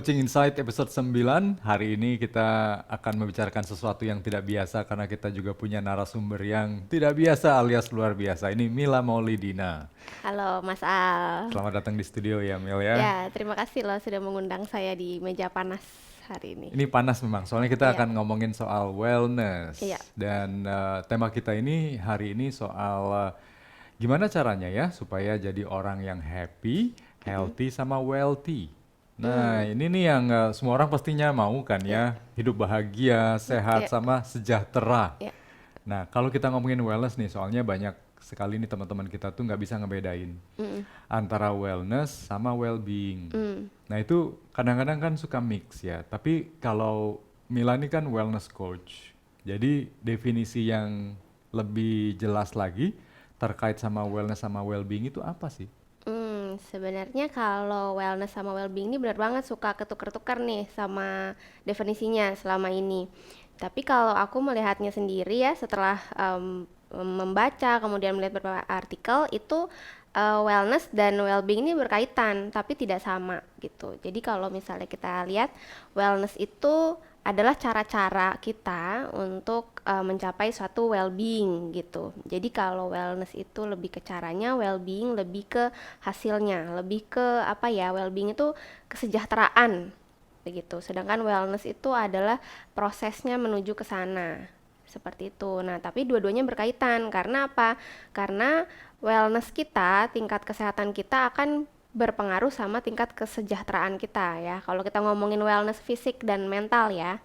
Coaching Insight episode 9. Hari ini kita akan membicarakan sesuatu yang tidak biasa karena kita juga punya narasumber yang tidak biasa alias luar biasa. Ini Mila Maulidina. Halo Mas Al. Selamat datang di studio ya Mil ya. Ya, terima kasih loh sudah mengundang saya di meja panas hari ini. Ini panas memang, soalnya kita Iya, akan ngomongin soal iya. wellness. Dan tema kita ini hari ini soal gimana caranya ya supaya jadi orang yang happy, healthy, sama wealthy. Nah, ini nih yang semua orang pastinya mau kan Iya, ya, hidup bahagia, sehat, iya, sama sejahtera. iya. Nah, kalau kita ngomongin wellness nih, soalnya banyak sekali nih teman-teman kita tuh nggak bisa ngebedain Mm, antara wellness sama well-being. mm, Nah, itu kadang-kadang kan suka mix ya. Tapi kalau Mila ini kan wellness coach. Jadi definisi yang lebih jelas lagi terkait sama wellness sama well-being itu apa sih? Sebenarnya kalau wellness sama well-being ini benar banget suka ketukar-tukar nih sama definisinya selama ini. Tapi kalau aku melihatnya sendiri ya setelah membaca kemudian melihat beberapa artikel itu wellness dan well-being ini berkaitan tapi tidak sama gitu. Jadi kalau misalnya kita lihat wellness itu adalah cara-cara kita untuk mencapai suatu well-being gitu. Jadi kalau wellness itu lebih ke caranya, well-being lebih ke hasilnya, lebih ke apa ya? Well-being itu kesejahteraan begitu. Sedangkan wellness itu adalah prosesnya menuju ke sana. Seperti itu. Nah, tapi dua-duanya berkaitan. Karena apa? Karena wellness kita, tingkat kesehatan kita akan berpengaruh sama tingkat kesejahteraan kita ya. Kalau kita ngomongin wellness fisik dan mental ya.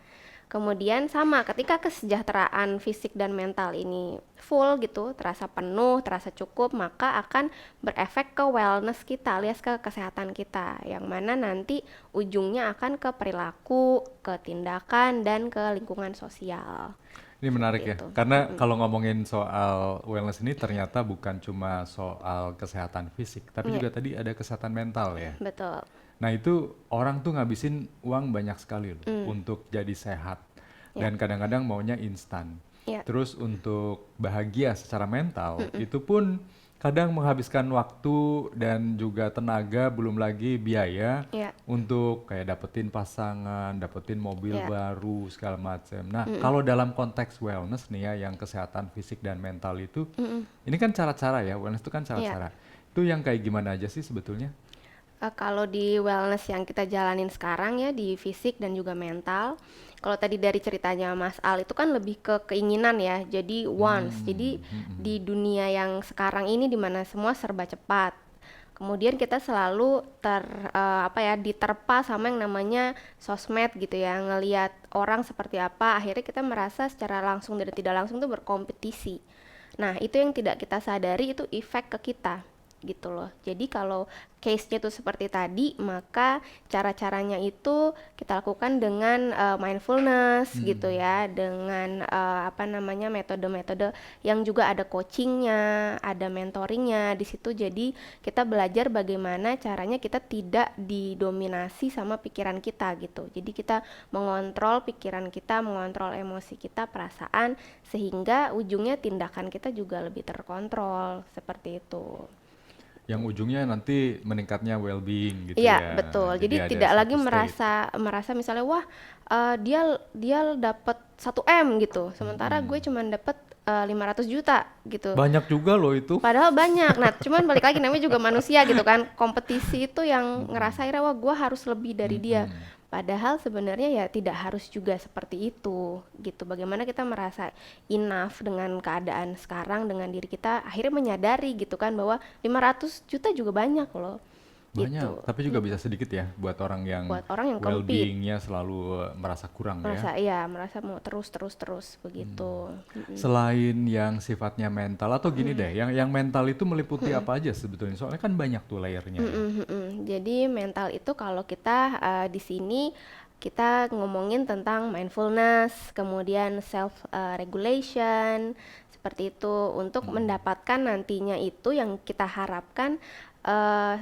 Kemudian sama ketika kesejahteraan fisik dan mental ini full gitu, terasa penuh, terasa cukup, maka akan berefek ke wellness kita alias ke kesehatan kita. Yang mana nanti ujungnya akan ke perilaku, ke tindakan dan ke lingkungan sosial. Ini Seperti menarik ya, itu. karena kalau ngomongin soal wellness ini ternyata bukan cuma soal kesehatan fisik, tapi Iya, juga tadi ada kesehatan mental ya. betul. Nah itu orang tuh ngabisin uang banyak sekali loh Mm, untuk jadi sehat ya, dan kadang-kadang maunya instan. ya, Terus untuk bahagia secara mental mm-mm, itu pun kadang menghabiskan waktu dan juga tenaga belum lagi biaya ya, untuk kayak dapetin pasangan, dapetin mobil ya, baru segala macam. Nah, mm-mm, kalau dalam konteks wellness nih ya yang kesehatan fisik dan mental itu mm-mm, ini kan cara-cara ya, wellness itu kan ya. cara-cara. Itu yang kayak gimana aja sih sebetulnya? Kalau di wellness yang kita jalanin sekarang ya di fisik dan juga mental, kalau tadi dari ceritanya Mas Al itu kan lebih ke keinginan ya, jadi wants. Jadi Hmm. di dunia yang sekarang ini di mana semua serba cepat, kemudian kita selalu apa ya diterpa sama yang namanya sosmed gitu ya, ngelihat orang seperti apa, akhirnya kita merasa secara langsung dan tidak langsung tuh berkompetisi. Nah, itu yang tidak kita sadari itu efek ke kita gitu loh. Jadi kalau case-nya itu seperti tadi, maka cara-caranya itu kita lakukan dengan mindfulness gitu Hmm. ya, dengan apa namanya metode-metode yang juga ada coachingnya, ada mentoringnya di situ. Jadi kita belajar bagaimana caranya kita tidak didominasi sama pikiran kita gitu. Jadi kita mengontrol pikiran kita, mengontrol emosi kita, perasaan, sehingga ujungnya tindakan kita juga lebih terkontrol seperti itu. Yang ujungnya nanti meningkatnya well-being gitu Iya, ya. betul. Jadi Jadi ada tidak lagi satu state. merasa misalnya wah dia dia dapat 1 M gitu, sementara gue Mm-mm. cuma dapat 500 juta gitu. Banyak juga loh itu. Padahal banyak. Nah, cuman balik lagi namanya juga manusia gitu kan. Kompetisi itu yang Mm-mm. ngerasa akhirnya wah gue harus lebih dari dia. Mm-mm. Padahal sebenarnya ya tidak harus juga seperti itu gitu. Bagaimana kita merasa enough dengan keadaan sekarang dengan diri kita akhirnya menyadari gitu kan bahwa 500 juta juga banyak loh gitu. Banyak, tapi juga bisa sedikit ya buat orang yang Buat orang yang compete well-beingnya selalu merasa kurang merasa ya. iya merasa mau terus begitu. Mm-mm. Selain yang sifatnya mental atau gini deh, yang mental itu meliputi Mm-mm. apa aja sebetulnya? Soalnya kan banyak tuh layernya ya. Mm-mm, mm-mm. Jadi mental itu kalau kita di sini kita ngomongin tentang mindfulness, kemudian self regulation, seperti itu untuk mendapatkan nantinya itu yang kita harapkan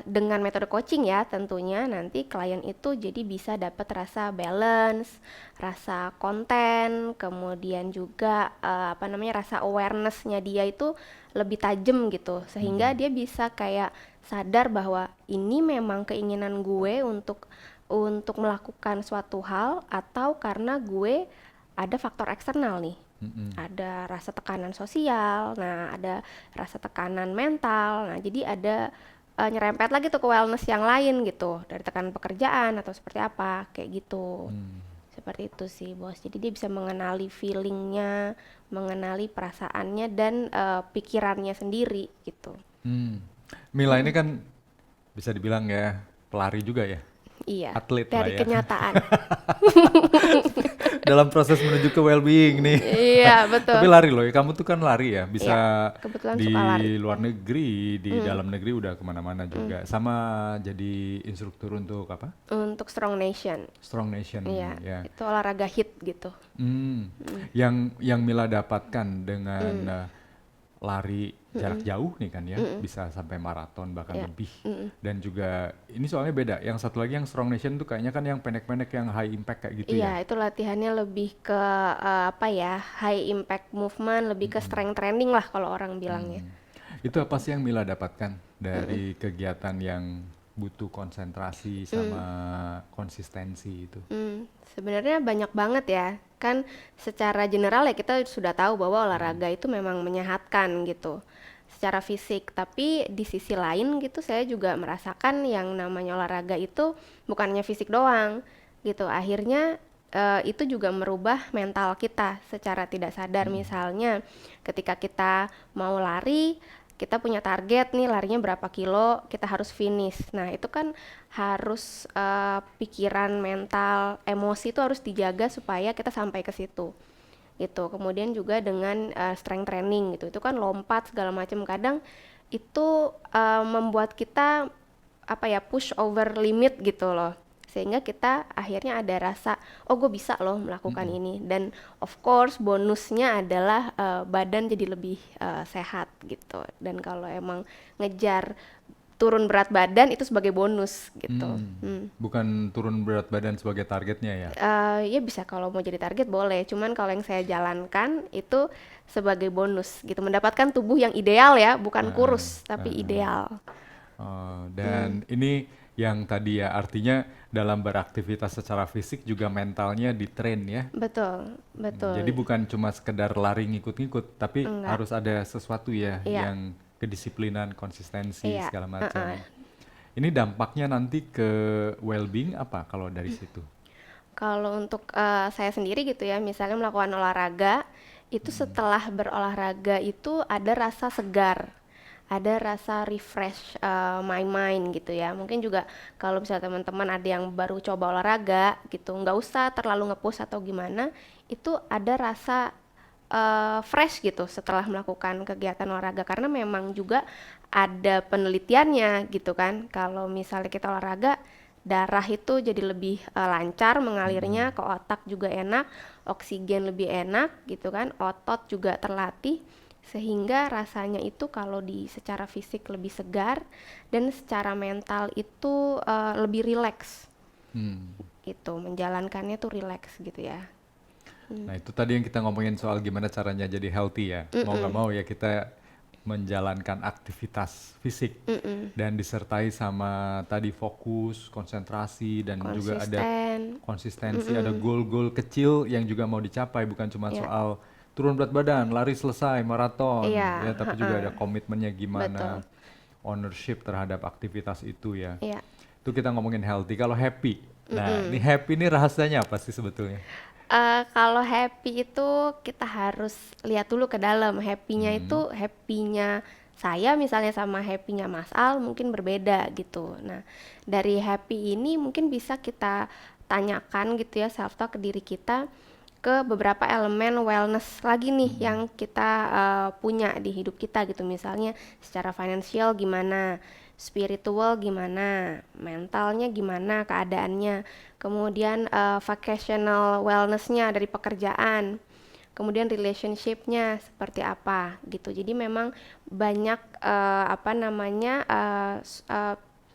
dengan metode coaching ya tentunya nanti klien itu jadi bisa dapat rasa balance, rasa konten, kemudian juga apa namanya rasa awarenessnya dia itu lebih tajam gitu sehingga Mm-mm. dia bisa kayak sadar bahwa ini memang keinginan gue untuk untuk melakukan suatu hal atau karena gue ada faktor eksternal nih. Mm-mm. Ada rasa tekanan sosial, nah ada rasa tekanan mental. Nah, jadi ada nyerempet lagi tuh ke wellness yang lain gitu, dari tekanan pekerjaan atau seperti apa, kayak gitu. Hmm. Seperti itu sih, Bos. Jadi dia bisa mengenali feelingnya, mengenali perasaannya dan pikirannya sendiri gitu. Hmm. Mila ini kan bisa dibilang ya pelari juga ya, Iya, atlet lah dari ya. kenyataan. Dalam proses menuju ke well-being nih. Iya, Tapi betul. lari loh ya, kamu tuh kan lari ya, bisa Iya, kebetulan di suka lari. luar negeri, di dalam negeri udah kemana-mana juga. Sama jadi instruktur untuk apa? Untuk Strong Nation. Strong Nation Iya, ya. itu olahraga hit gitu. Hmm. Yang Mila dapatkan dengan lari jarak jauh nih kan ya, bisa sampai maraton bahkan Iya. lebih. Dan juga ini soalnya beda. Yang satu lagi yang Strong Nation tuh kayaknya kan yang pendek-pendek yang high impact kayak gitu ya. Iya, itu latihannya lebih ke apa ya, high impact movement, lebih ke strength training lah kalau orang bilangnya. Itu apa sih yang Mila dapatkan dari kegiatan yang butuh konsentrasi sama konsistensi itu? Sebenarnya banyak banget ya. Kan secara general ya kita sudah tahu bahwa olahraga itu memang menyehatkan gitu secara fisik. Tapi di sisi lain gitu saya juga merasakan yang namanya olahraga itu bukannya fisik doang gitu. Akhirnya itu juga merubah mental kita secara tidak sadar. Misalnya ketika kita mau lari, kita punya target nih larinya berapa kilo, kita harus finish. Nah, itu kan harus pikiran, mental, emosi itu harus dijaga supaya kita sampai ke situ. Gitu. Kemudian juga dengan strength training gitu. Itu kan lompat segala macam. Kadang itu membuat kita apa ya, push over limit gitu loh, sehingga kita akhirnya ada rasa oh gue bisa loh melakukan ini, dan of course bonusnya adalah badan jadi lebih sehat gitu. Dan kalau emang ngejar turun berat badan itu sebagai bonus gitu. Bukan turun berat badan sebagai targetnya ya? Ya bisa kalau mau jadi target boleh, cuman kalau yang saya jalankan itu sebagai bonus gitu, mendapatkan tubuh yang ideal ya, bukan kurus tapi ideal. Oh, dan ini yang tadi ya, artinya dalam beraktivitas secara fisik juga mentalnya ditrain ya. Betul, Jadi betul. bukan cuma sekedar lari ngikut-ngikut, tapi Enggak. harus ada sesuatu ya Iya, yang kedisiplinan, konsistensi iya. segala Heeh. macam. Ini dampaknya nanti ke well-being apa kalau dari situ? Kalau untuk saya sendiri gitu ya, misalnya melakukan olahraga, itu setelah berolahraga itu ada rasa segar, ada rasa refresh my mind gitu ya. Mungkin juga kalau misalnya teman-teman ada yang baru coba olahraga gitu, nggak usah terlalu nge-push atau gimana, itu ada rasa fresh gitu setelah melakukan kegiatan olahraga, karena memang juga ada penelitiannya gitu kan, kalau misalnya kita olahraga darah itu jadi lebih lancar mengalirnya ke otak, juga enak, oksigen lebih enak gitu kan, otot juga terlatih, sehingga rasanya itu kalau di secara fisik lebih segar dan secara mental itu lebih rileks Hmm. gitu, menjalankannya tuh rileks gitu ya. Nah, itu tadi yang kita ngomongin soal gimana caranya jadi healthy ya. Mau nggak mau ya kita menjalankan aktivitas fisik dan disertai sama tadi fokus, konsentrasi, dan juga ada Konsisten. konsistensi, ada goal-goal kecil yang juga mau dicapai, bukan cuma Ya, soal turun berat badan, lari selesai, maraton, iya, ya, tapi juga ada komitmennya betul. gimana, ownership terhadap aktivitas itu ya. Iya. Itu kita ngomongin healthy. Kalau happy, nah ini happy ini rahasianya apa sih sebetulnya? Kalau happy itu kita harus lihat dulu ke dalam. Happy-nya itu happy-nya saya misalnya sama happy-nya Mas Al mungkin berbeda gitu. Nah, dari happy ini mungkin bisa kita tanyakan gitu ya, self talk ke diri kita, ke beberapa elemen wellness lagi nih yang kita punya di hidup kita gitu. Misalnya secara financial gimana, spiritual gimana, mentalnya gimana keadaannya, kemudian vocational wellnessnya dari pekerjaan, kemudian relationshipnya seperti apa gitu. Jadi memang banyak apa namanya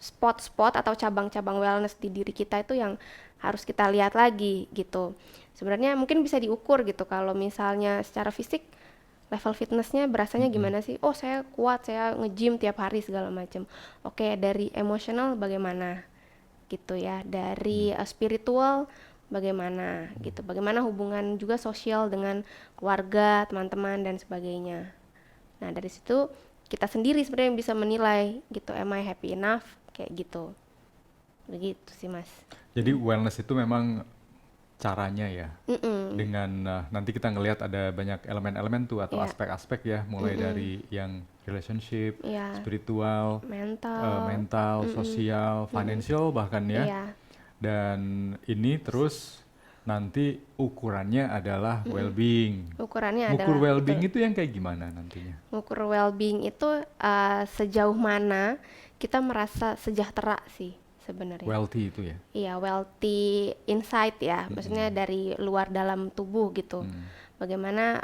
spot-spot atau cabang-cabang wellness di diri kita itu yang harus kita lihat lagi gitu. Sebenarnya mungkin bisa diukur gitu, kalau misalnya secara fisik level fitnessnya berasanya gimana sih? Oh saya kuat, saya nge-gym tiap hari segala macam. Oke, dari emosional bagaimana? gitu ya, dari spiritual bagaimana gitu, bagaimana hubungan juga sosial dengan keluarga, teman-teman dan sebagainya. Nah, dari situ kita sendiri sebenarnya yang bisa menilai gitu, am I happy enough kayak gitu. Begitu sih, Mas. Jadi wellness itu memang caranya ya. Mm-mm. Dengan nanti kita ngelihat ada banyak elemen-elemen tuh atau Iya, aspek-aspek ya, mulai mm-mm. dari yang relationship, Iya, spiritual, mental, mental, mm-mm. sosial, Mm-mm. financial bahkan ya. Iya, Dan ini terus nanti ukurannya adalah well-being. ukurannya Ngukur adalah betul. well-being itu yang kayak gimana nantinya? Ngukur well-being itu sejauh mana kita merasa sejahtera sih sebenarnya. Wealthy itu ya. Iya, wealthy inside ya, maksudnya dari luar dalam tubuh gitu. Hmm. Bagaimana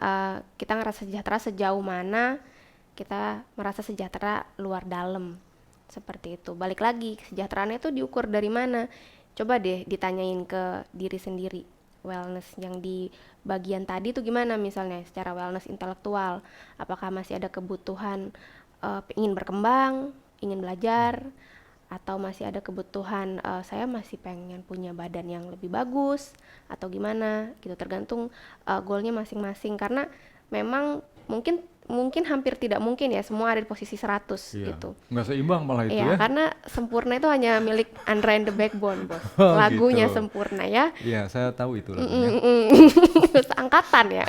kita ngerasa sejahtera sejauh mana kita merasa sejahtera luar dalam. Seperti itu. Balik lagi, kesejahteraannya itu diukur dari mana? Coba deh ditanyain ke diri sendiri. Wellness yang di bagian tadi tuh gimana misalnya secara wellness intelektual? Apakah masih ada kebutuhan ingin berkembang, ingin belajar, atau masih ada kebutuhan saya masih pengen punya badan yang lebih bagus atau gimana gitu, tergantung goalnya masing-masing, karena memang mungkin mungkin hampir tidak mungkin ya semua ada di posisi 100 Iya. gitu. Nggak seimbang malah itu Iya, ya. karena sempurna itu hanya milik Andra and the Backbone, bos. Oh Lagunya gitu. sempurna ya. Iya, saya tahu itu lagunya. Seangkatan ya.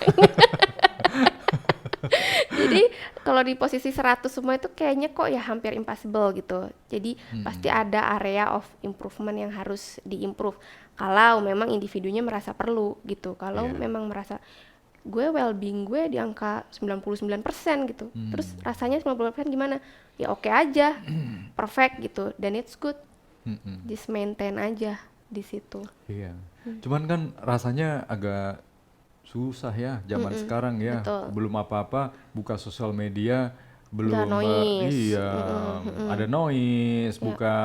Jadi kalau di posisi 100 semua itu kayaknya kok ya hampir impossible gitu. Jadi pasti ada area of improvement yang harus diimprove. Kalau memang individunya merasa perlu gitu. Kalau Iya. memang merasa gue well-being gue di angka 99% gitu. Terus rasanya 90% gimana? Ya oke aja. Perfect gitu. Dan it's good. Mm-mm. Just maintain aja di situ. Iya. Cuman kan rasanya agak susah ya zaman sekarang ya. Betul. Belum apa-apa buka sosial media, Udah belum noise. iya, ada noise, Ya. buka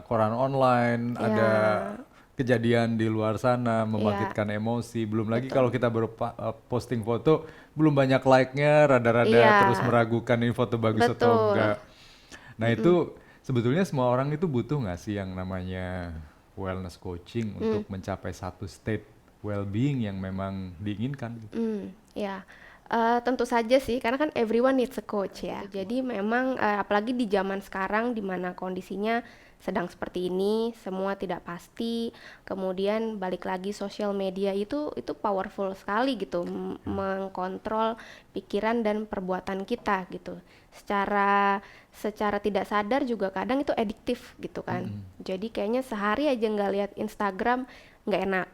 koran online, ada Ya. kejadian di luar sana Ya. membangkitkan emosi. Belum lagi kalau Betul. kita posting foto, belum banyak like-nya, rada-rada terus Iya. meragukan ini foto bagus atau Betul. enggak. Nah itu sebetulnya semua orang itu butuh nggak sih yang namanya wellness coaching untuk mencapai satu state well-being yang memang diinginkan gitu. Ya, tentu saja sih, karena kan everyone needs a coach ya. Jadi memang apalagi di zaman sekarang di mana kondisinya sedang seperti ini, semua tidak pasti. Kemudian balik lagi sosial media itu powerful sekali gitu, mengkontrol pikiran dan perbuatan kita gitu. Secara tidak sadar juga kadang itu adiktif gitu kan. Jadi kayaknya sehari aja nggak lihat Instagram nggak enak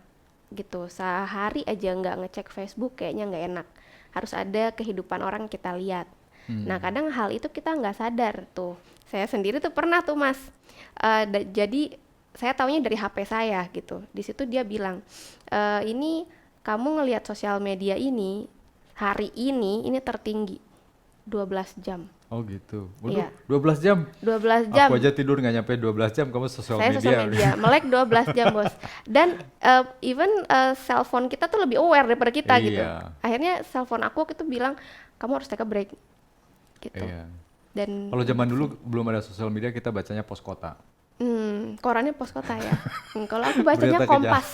gitu, sehari aja nggak ngecek Facebook kayaknya nggak enak, harus ada kehidupan orang kita lihat. Nah kadang hal itu kita nggak sadar tuh, saya sendiri tuh pernah tuh mas. Jadi saya taunya dari HP saya gitu, di situ dia bilang ini kamu ngelihat sosial media ini hari ini tertinggi 12 jam. Oh gitu. Waduh, Iya, 12 jam. 12 jam. Aku aja tidur nggak nyampe 12 jam, kamu sosial Saya sosial media. media, melek 12 jam bos. Dan even cellphone kita tuh lebih aware daripada kita gitu. Iya, Akhirnya cellphone aku itu bilang, kamu harus take a break gitu. iya. Dan Kalau zaman dulu belum ada sosial media, kita bacanya pos kota. korannya Pos Kota ya. Kalau aku bacanya Berita Kompas.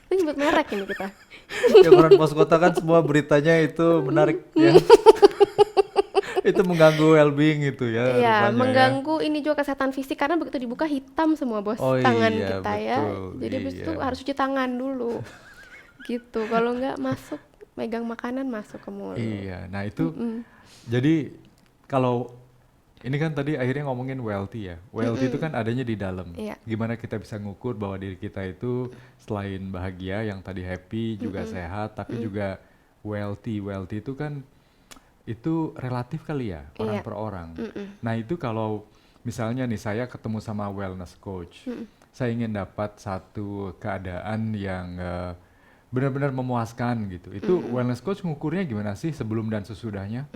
Itu nyebut merek ini kita. Ya koran pos kota kan semua beritanya itu menarik ya. Itu mengganggu well-being itu ya Iya, rupanya ya. mengganggu ini juga kesehatan fisik karena begitu dibuka hitam semua bos Oh tangan iya, kita ya. betul. Jadi habis itu Iya. harus cuci tangan dulu. Gitu. Kalau nggak masuk megang makanan masuk ke mulut. Iya, nah itu jadi kalau ini kan tadi akhirnya ngomongin wealthy ya. Wealthy itu kan adanya di dalam. Iya. Gimana kita bisa ngukur bahwa diri kita itu selain bahagia, yang tadi happy, juga sehat, tapi juga wealthy. Wealthy itu kan itu relatif kali ya, orang Iya. per orang. Nah itu kalau misalnya nih saya ketemu sama wellness coach, saya ingin dapat satu keadaan yang benar-benar memuaskan gitu. Itu wellness coach ngukurnya gimana sih sebelum dan sesudahnya?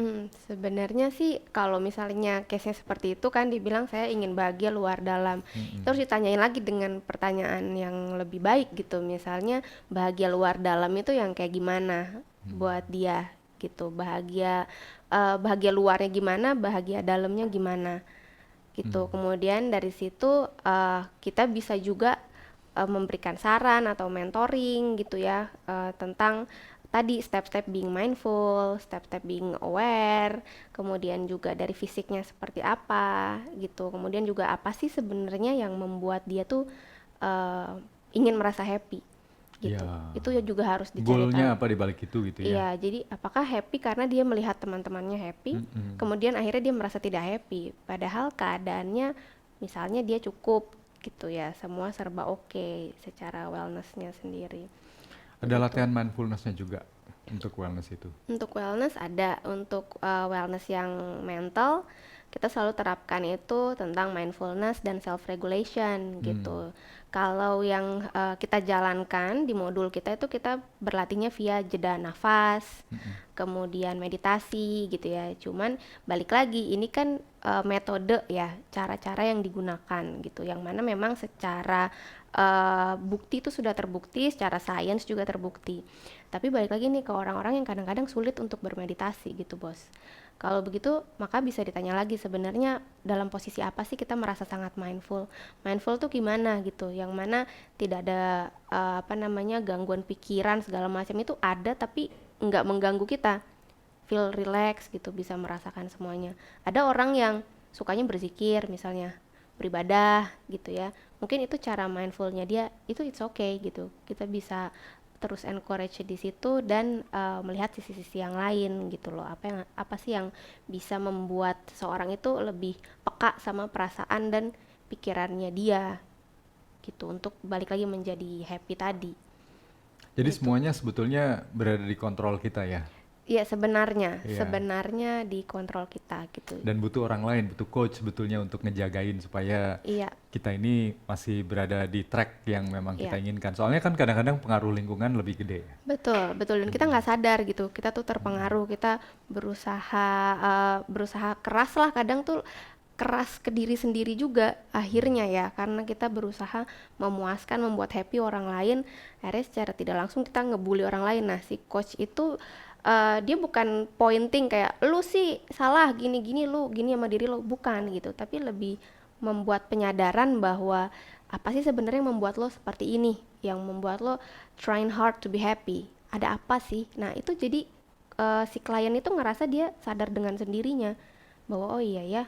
Sebenarnya sih kalau misalnya case-nya seperti itu kan dibilang saya ingin bahagia luar dalam. Terus ditanyain lagi dengan pertanyaan yang lebih baik gitu. Misalnya bahagia luar dalam itu yang kayak gimana buat dia gitu. Bahagia luarnya gimana, bahagia dalamnya gimana. gitu. Kemudian dari situ kita bisa juga memberikan saran atau mentoring gitu ya, tentang tadi step-step being mindful, step-step being aware, kemudian juga dari fisiknya seperti apa gitu. Kemudian juga apa sih sebenarnya yang membuat dia tuh eh, ingin merasa happy gitu. Ya, Itu ya juga harus dicari goalnya tahu. apa di balik itu gitu ya. Iya, jadi apakah happy karena dia melihat teman-temannya happy, Mm-mm. kemudian akhirnya dia merasa tidak happy, padahal keadaannya misalnya dia cukup gitu ya, semua serba oke secara wellnessnya sendiri. Ada Begitu. latihan mindfulness-nya juga untuk wellness itu. Untuk wellness ada, untuk wellness yang mental kita selalu terapkan itu tentang mindfulness dan self regulation Hmm. gitu. Kalau yang kita jalankan di modul kita itu kita berlatihnya via jeda nafas, Mm-mm. kemudian meditasi gitu ya. Cuman balik lagi ini kan metode ya, cara-cara yang digunakan gitu. Yang mana memang secara bukti itu sudah terbukti, secara sains juga terbukti. Tapi balik lagi nih ke orang-orang yang kadang-kadang sulit untuk bermeditasi gitu, Bos. Kalau begitu, maka bisa ditanya lagi sebenarnya dalam posisi apa sih kita merasa sangat mindful. Mindful tuh gimana gitu, yang mana tidak ada apa namanya gangguan pikiran segala macam itu ada tapi nggak mengganggu kita. Feel relax gitu, bisa merasakan semuanya. Ada orang yang sukanya berzikir misalnya, beribadah gitu ya. Mungkin itu cara mindfulnya dia, itu it's okay gitu. Kita bisa terus encourage di situ dan melihat sisi-sisi yang lain gitu loh. Apa sih yang bisa membuat seorang itu lebih peka sama perasaan dan pikirannya dia gitu untuk balik lagi menjadi happy tadi Jadi gitu. semuanya sebetulnya berada di kontrol kita ya. Iya, sebenarnya Iya. sebenarnya di kontrol kita gitu. Dan butuh orang lain, butuh coach sebetulnya untuk ngejagain supaya Iya, kita ini masih berada di track yang memang kita iya. inginkan. Soalnya kan kadang-kadang pengaruh lingkungan lebih gede. Betul, betul. Dan kita nggak sadar gitu. Kita tuh terpengaruh. Kita berusaha keras lah. Kadang tuh keras ke diri sendiri juga akhirnya ya. Karena kita berusaha memuaskan, membuat happy orang lain. Akhirnya secara tidak langsung kita ngebully orang lain. Nah, si coach itu dia bukan pointing kayak lu sih salah gini-gini, lu gini sama diri lu, bukan gitu. Tapi lebih membuat penyadaran bahwa apa sih sebenarnya yang membuat lo seperti ini, yang membuat lo trying hard to be happy, ada apa sih. Nah itu jadi si klien itu ngerasa dia sadar dengan sendirinya bahwa oh iya ya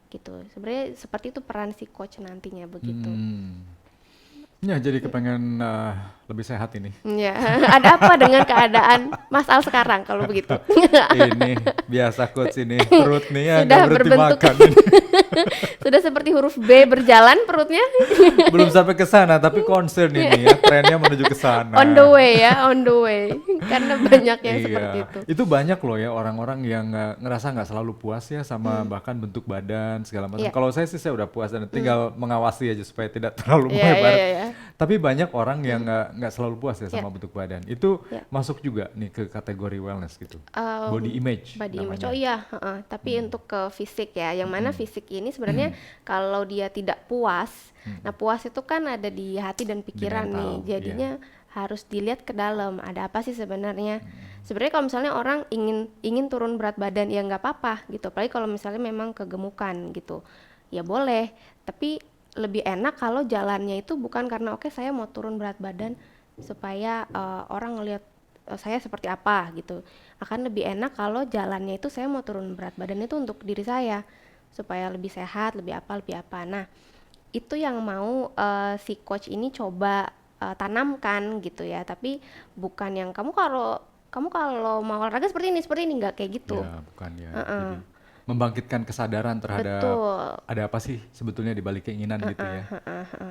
gitu, sebenarnya seperti itu peran si coach nantinya begitu. Hmm. Ya, jadi kepengen lebih sehat ini. Ya. Ada apa dengan keadaan Mas Al sekarang kalau begitu? Ini biasa coach ini perut nih ya nggak Sudah berhenti berbentuk makan ini. sudah seperti huruf B berjalan perutnya. Belum sampai ke sana tapi concern ini ya trennya menuju ke sana. On the way ya, on the way. Karena banyak yang seperti Iya, itu. itu banyak loh ya orang-orang yang ngerasa nggak selalu puas ya sama bahkan bentuk badan segala macam. Iya. Kalau saya udah puas dan tinggal mengawasi aja supaya tidak terlalu Iya, iya, melebar. iya, iya. Tapi banyak orang yang nggak selalu puas ya Iya, sama bentuk badan. Itu iya. masuk juga nih ke kategori wellness gitu. Body Em, image body image. Oh namanya. iya, heeh. Tapi untuk ke fisik ya, yang mana fisik ini sebenarnya kalau dia tidak puas, nah puas itu kan ada di hati dan Di pikiran nih. mental, iya. Jadinya harus dilihat ke dalam, ada apa sih sebenarnya. Sebenarnya kalau misalnya orang ingin ingin turun berat badan ya nggak apa-apa gitu. Apalagi kalau misalnya memang kegemukan gitu, ya boleh. Tapi lebih enak kalau jalannya itu bukan karena oke saya mau turun berat badan supaya orang ngelihat saya seperti apa gitu. Akan lebih enak kalau jalannya itu saya mau turun berat badan itu untuk diri saya supaya lebih sehat, lebih apa, lebih apa. Nah, itu yang mau si coach ini coba tanamkan gitu ya. Tapi bukan yang kamu kalau mau olahraga seperti ini nggak kayak gitu. Ya, bukan ya. Heeh. Jadi membangkitkan kesadaran terhadap Betul. ada apa sih sebetulnya di balik keinginan gitu ya.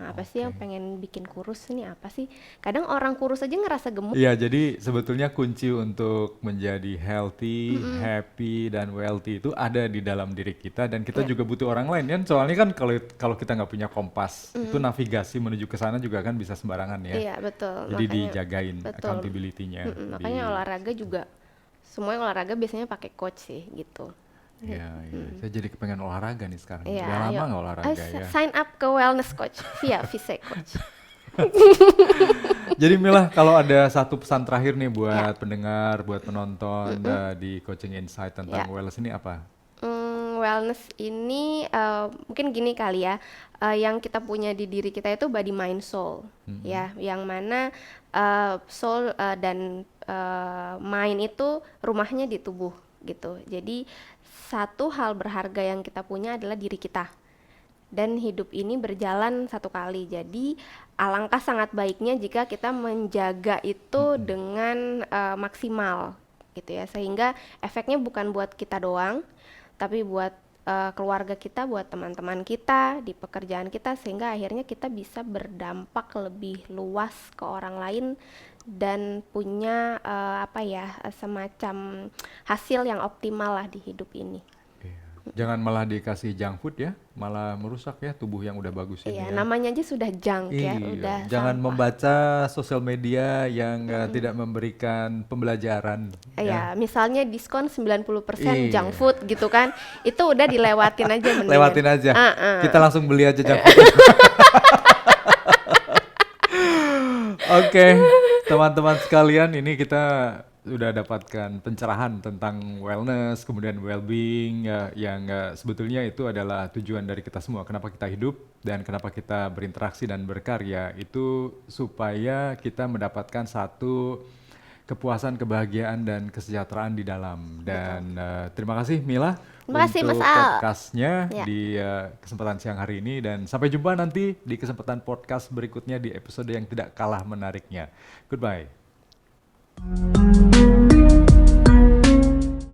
Apa sih yang Oke. pengen bikin kurus ini apa sih? Kadang orang kurus aja ngerasa gemuk. Iya, jadi sebetulnya kunci untuk menjadi healthy, happy, dan wealthy itu ada di dalam diri kita dan kita Ya, juga butuh orang lain kan. Soalnya kan kalau kalau kita nggak punya kompas, itu navigasi menuju ke sana juga kan bisa sembarangan ya. iya betul. Jadi Makanya dijagain betul. accountability-nya Makanya di olahraga juga semuanya olahraga biasanya pakai coach sih gitu. ya, ya. Saya jadi kepengen olahraga nih sekarang. Iya, Udah lama ayo. nggak olahraga ya. Sign up ke wellness coach via Vise Coach. Jadi Mila, kalau ada satu pesan terakhir nih Ya, buat pendengar, buat penonton di Coaching Insight tentang ya. wellness ini apa? wellness ini mungkin gini kali ya, yang kita punya di diri kita itu body mind soul ya, yang mana soul dan mind itu rumahnya di tubuh gitu. Jadi satu hal berharga yang kita punya adalah diri kita. Dan hidup ini berjalan satu kali. Jadi alangkah sangat baiknya jika kita menjaga itu dengan maksimal gitu ya. Sehingga efeknya bukan buat kita doang, tapi buat keluarga kita, buat teman-teman kita, di pekerjaan kita, sehingga akhirnya kita bisa berdampak lebih luas ke orang lain dan punya semacam hasil yang optimal lah di hidup ini. Iya. Jangan malah dikasih junk food ya, malah merusak ya tubuh yang udah bagus ini Iya, ya. namanya aja sudah junk ya, Iya, udah jangan sampah. membaca sosial media yang tidak memberikan pembelajaran ya. Ya, misalnya diskon 90% junk Iya, food gitu kan, itu udah dilewatin aja mendingan. lewatin aja. Ah, ah. Kita langsung beli aja junk food. Oke, teman-teman sekalian, ini kita sudah dapatkan pencerahan tentang wellness, kemudian well-being, ya, yang sebetulnya itu adalah tujuan dari kita semua. Kenapa kita hidup dan kenapa kita berinteraksi dan berkarya, itu supaya kita mendapatkan satu kepuasan, kebahagiaan, dan kesejahteraan di dalam. Dan terima kasih Mila Terima kasih Mas untuk Al. podcastnya Ya. di kesempatan siang hari ini, dan sampai jumpa nanti di kesempatan podcast berikutnya di episode yang tidak kalah menariknya. Goodbye.